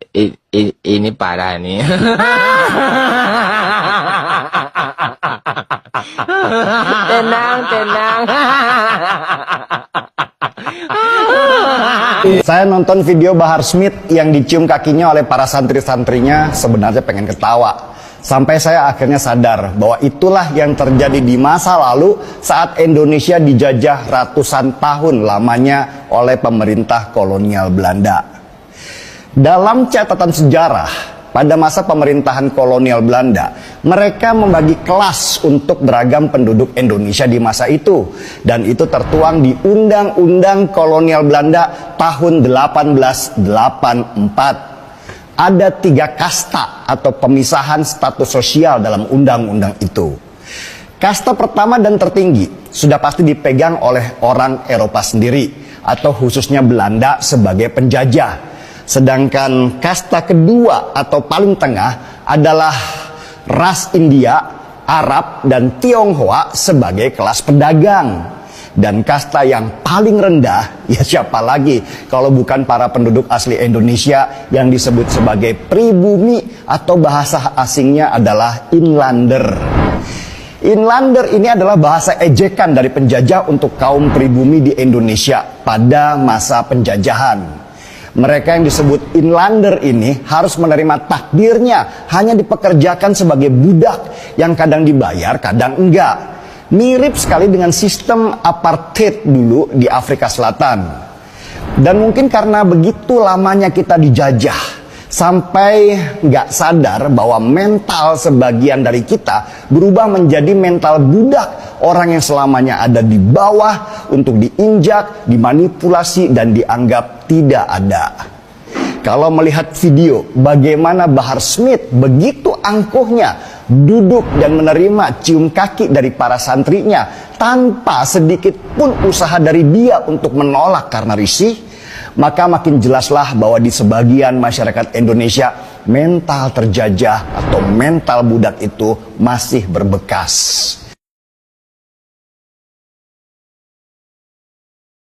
Ini parah nih. Tenang, tenang. Saya nonton video Bahar Smith yang dicium kakinya oleh para santri-santrinya, sebenarnya pengen ketawa. Sampai saya akhirnya sadar bahwa itulah yang terjadi di masa lalu saat Indonesia dijajah ratusan tahun lamanya oleh pemerintah kolonial Belanda. Dalam catatan sejarah, pada masa pemerintahan kolonial Belanda, mereka membagi kelas untuk beragam penduduk Indonesia di masa itu. Dan itu tertuang di Undang-Undang Kolonial Belanda tahun 1884. Ada 3 kasta atau pemisahan status sosial dalam undang-undang itu. Kasta pertama dan tertinggi sudah pasti dipegang oleh orang Eropa sendiri, atau khususnya Belanda sebagai penjajah. Sedangkan kasta kedua atau paling tengah adalah ras India, Arab, dan Tionghoa sebagai kelas pedagang. Dan kasta yang paling rendah, ya siapa lagi kalau bukan para penduduk asli Indonesia yang disebut sebagai pribumi, atau bahasa asingnya adalah inlander. Inlander ini adalah bahasa ejekan dari penjajah untuk kaum pribumi di Indonesia pada masa penjajahan. Mereka yang disebut inlander ini harus menerima takdirnya hanya dipekerjakan sebagai budak yang kadang dibayar, kadang enggak. Mirip sekali dengan sistem apartheid dulu di Afrika Selatan. Dan mungkin karena begitu lamanya kita dijajah, sampai nggak sadar bahwa mental sebagian dari kita berubah menjadi mental budak, orang yang selamanya ada di bawah untuk diinjak, dimanipulasi, dan dianggap tidak ada. Kalau melihat video bagaimana Bahar Smith begitu angkuhnya duduk dan menerima cium kaki dari para santrinya tanpa sedikit pun usaha dari dia untuk menolak karena risih, maka makin jelaslah bahwa di sebagian masyarakat Indonesia mental terjajah atau mental budak itu masih berbekas.